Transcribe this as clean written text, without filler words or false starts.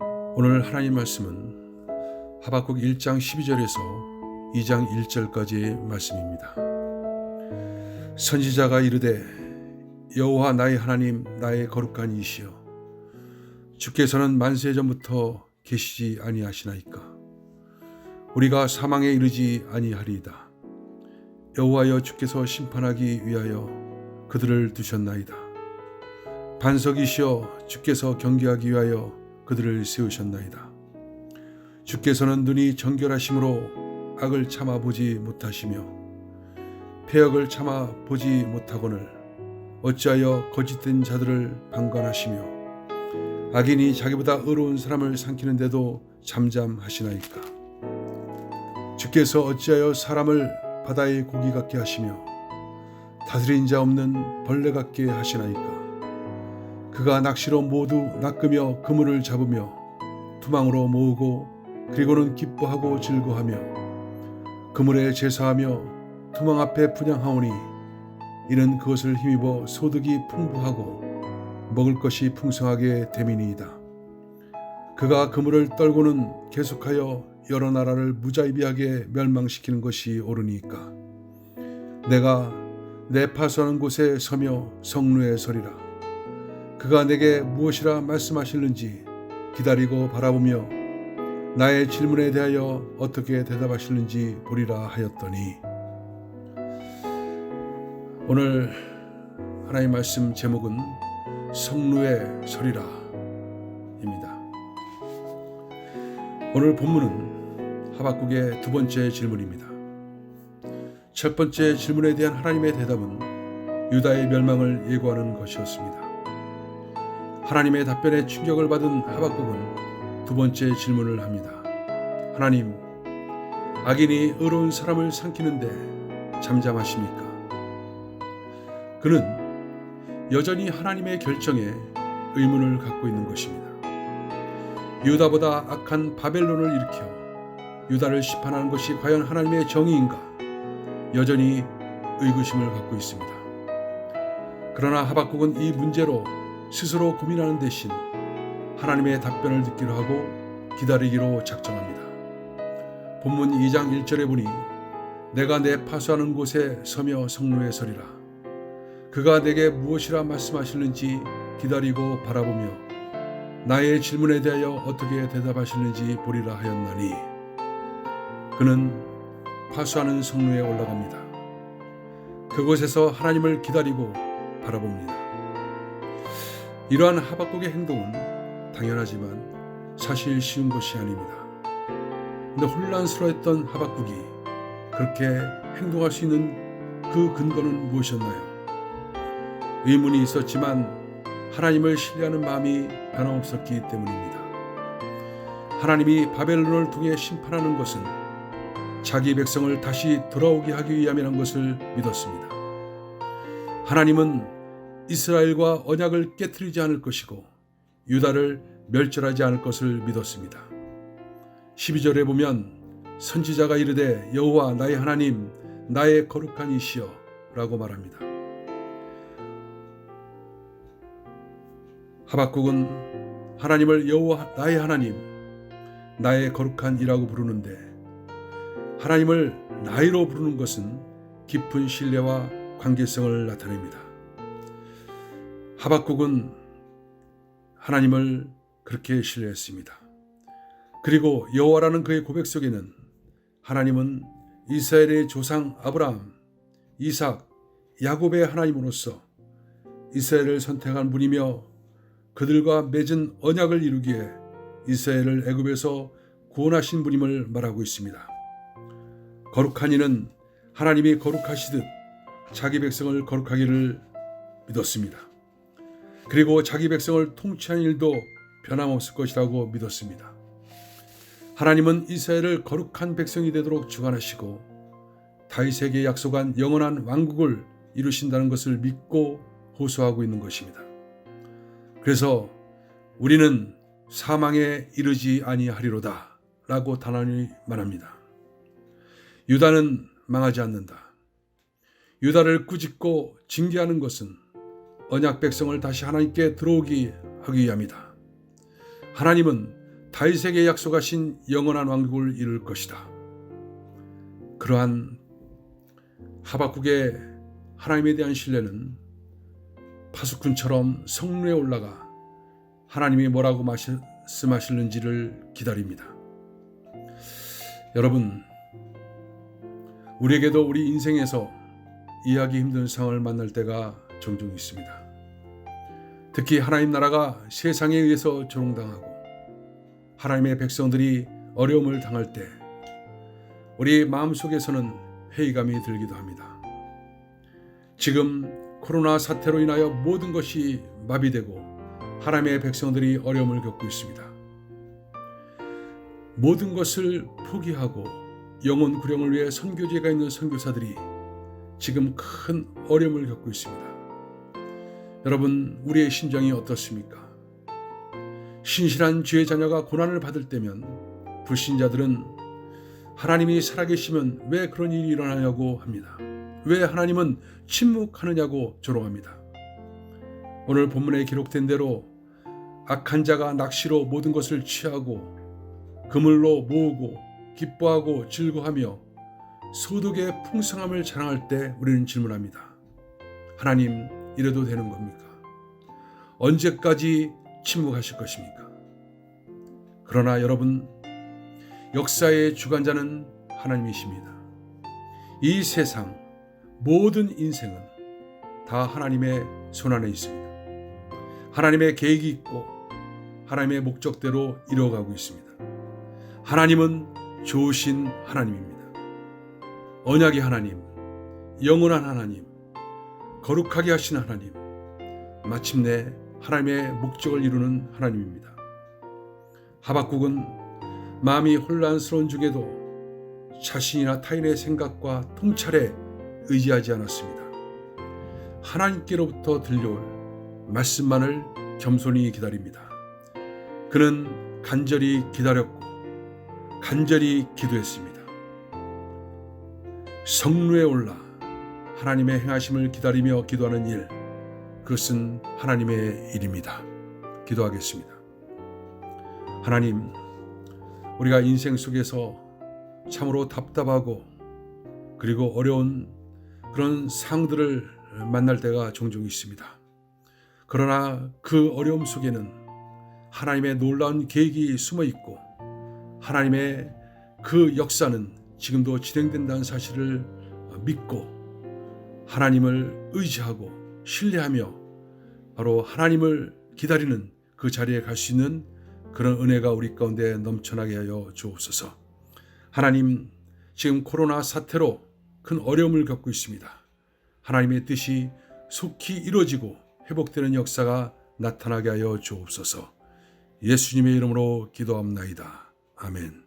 오늘 하나님 말씀은 하박국 1장 12절에서 2장 1절까지의 말씀입니다. 선지자가 이르되 여호와 나의 하나님 나의 거룩한 이시여 주께서는 만세 전부터 계시지 아니하시나이까. 우리가 사망에 이르지 아니하리이다. 여호와여 주께서 심판하기 위하여 그들을 두셨나이다. 반석이시여 주께서 경계하기 위하여 그들을 세우셨나이다. 주께서는 눈이 정결하심으로 악을 참아 보지 못하시며 패역을 참아 보지 못하거늘 어찌하여 거짓된 자들을 방관하시며 악인이 자기보다 의로운 사람을 삼키는데도 잠잠하시나이까. 주께서 어찌하여 사람을 바다의 고기 같게 하시며 다스린 자 없는 벌레 같게 하시나이까. 그가 낚시로 모두 낚으며 그물을 잡으며 투망으로 모으고 그리고는 기뻐하고 즐거하며 그물에 제사하며 투망 앞에 분향하오니 이는 그것을 힘입어 소득이 풍부하고 먹을 것이 풍성하게 됨이니이다. 그가 그물을 떨고는 계속하여 여러 나라를 무자비하게 멸망시키는 것이 옳으니까. 내가 내 파수하는 곳에 서며 성루에 서리라. 그가 내게 무엇이라 말씀하실는지 기다리고 바라보며 나의 질문에 대하여 어떻게 대답하실는지 보리라 하였더니. 오늘 하나님 말씀 제목은 성루에 서리라 입니다. 오늘 본문은 하박국의 두 번째 질문입니다. 첫 번째 질문에 대한 하나님의 대답은 유다의 멸망을 예고하는 것이었습니다. 하나님의 답변에 충격을 받은 하박국은 두 번째 질문을 합니다. 하나님, 악인이 의로운 사람을 삼키는데 잠잠하십니까? 그는 여전히 하나님의 결정에 의문을 갖고 있는 것입니다. 유다보다 악한 바벨론을 일으켜 유다를 심판하는 것이 과연 하나님의 정의인가? 여전히 의구심을 갖고 있습니다. 그러나 하박국은 이 문제로 스스로 고민하는 대신 하나님의 답변을 듣기로 하고 기다리기로 작정합니다. 본문 2장 1절에 보니 내가 내 파수하는 곳에 서며 성루에 서리라. 그가 내게 무엇이라 말씀하실는지 기다리고 바라보며 나의 질문에 대하여 어떻게 대답하실는지 보리라 하였나니. 그는 파수하는 성루에 올라갑니다. 그곳에서 하나님을 기다리고 바라봅니다. 이러한 하박국의 행동은 당연하지만 사실 쉬운 것이 아닙니다. 그런데 혼란스러웠던 하박국이 그렇게 행동할 수 있는 그 근거는 무엇이었나요? 의문이 있었지만 하나님을 신뢰하는 마음이 변함없었기 때문입니다. 하나님이 바벨론을 통해 심판하는 것은 자기 백성을 다시 돌아오게 하기 위함이라는 것을 믿었습니다. 하나님은 이스라엘과 언약을 깨트리지 않을 것이고 유다를 멸절하지 않을 것을 믿었습니다. 12절에 보면 선지자가 이르되 여호와 나의 하나님 나의 거룩한 이시여 라고 말합니다. 하박국은 하나님을 여호와 나의 하나님 나의 거룩한 이라고 부르는데 하나님을 나이로 부르는 것은 깊은 신뢰와 관계성을 나타냅니다. 하박국은 하나님을 그렇게 신뢰했습니다. 그리고 여호와라는 그의 고백 속에는 하나님은 이스라엘의 조상 아브라함, 이삭, 야곱의 하나님으로서 이스라엘을 선택한 분이며 그들과 맺은 언약을 이루기에 이스라엘을 애굽에서 구원하신 분임을 말하고 있습니다. 거룩한 이는 하나님이 거룩하시듯 자기 백성을 거룩하기를 믿었습니다. 그리고 자기 백성을 통치한 일도 변함없을 것이라고 믿었습니다. 하나님은 이스라엘을 거룩한 백성이 되도록 주관하시고 다윗에게 약속한 영원한 왕국을 이루신다는 것을 믿고 호소하고 있는 것입니다. 그래서 우리는 사망에 이르지 아니하리로다 라고 단언히 말합니다. 유다는 망하지 않는다. 유다를 꾸짖고 징계하는 것은 언약 백성을 다시 하나님께 들어오게 하기 위함이다. 하나님은 다윗에게 약속하신 영원한 왕국을 이룰 것이다. 그러한 하박국의 하나님에 대한 신뢰는 파수꾼처럼 성루에 올라가 하나님이 뭐라고 말씀하실는지를 기다립니다. 여러분, 우리에게도 우리 인생에서 이해하기 힘든 상황을 만날 때가 종종 있습니다. 특히 하나님 나라가 세상에 의해서 조롱당하고 하나님의 백성들이 어려움을 당할 때 우리 마음속에서는 회의감이 들기도 합니다. 지금 코로나 사태로 인하여 모든 것이 마비되고 하나님의 백성들이 어려움을 겪고 있습니다. 모든 것을 포기하고 영혼 구령을 위해 선교지에 있는 선교사들이 지금 큰 어려움을 겪고 있습니다. 여러분, 우리의 심정이 어떻습니까? 신실한 주의 자녀가 고난을 받을 때면 불신자들은 하나님이 살아계시면 왜 그런 일이 일어나냐고 합니다. 왜 하나님은 침묵하느냐고 조롱합니다. 오늘 본문에 기록된 대로 악한 자가 낚시로 모든 것을 취하고 그물로 모으고 기뻐하고 즐거워하며 소득의 풍성함을 자랑할 때 우리는 질문합니다. 하나님, 이래도 되는 겁니까? 언제까지 침묵하실 것입니까? 그러나 여러분, 역사의 주관자는 하나님이십니다. 이 세상 모든 인생은 다 하나님의 손안에 있습니다. 하나님의 계획이 있고 하나님의 목적대로 이루어가고 있습니다. 하나님은 좋으신 하나님입니다. 언약의 하나님, 영원한 하나님, 거룩하게 하신 하나님, 마침내 하나님의 목적을 이루는 하나님입니다. 하박국은 마음이 혼란스러운 중에도 자신이나 타인의 생각과 통찰에 의지하지 않았습니다. 하나님께로부터 들려올 말씀만을 겸손히 기다립니다. 그는 간절히 기다렸고 간절히 기도했습니다. 성루에 올라 하나님의 행하심을 기다리며 기도하는 일, 그것은 하나님의 일입니다. 기도하겠습니다. 하나님, 우리가 인생 속에서 참으로 답답하고 그리고 어려운 그런 상황들을 만날 때가 종종 있습니다. 그러나 그 어려움 속에는 하나님의 놀라운 계획이 숨어 있고 하나님의 그 역사는 지금도 진행된다는 사실을 믿고 하나님을 의지하고 신뢰하며 바로 하나님을 기다리는 그 자리에 갈 수 있는 그런 은혜가 우리 가운데 넘쳐나게 하여 주옵소서. 하나님, 지금 코로나 사태로 큰 어려움을 겪고 있습니다. 하나님의 뜻이 속히 이루어지고 회복되는 역사가 나타나게 하여 주옵소서. 예수님의 이름으로 기도합나이다. 아멘.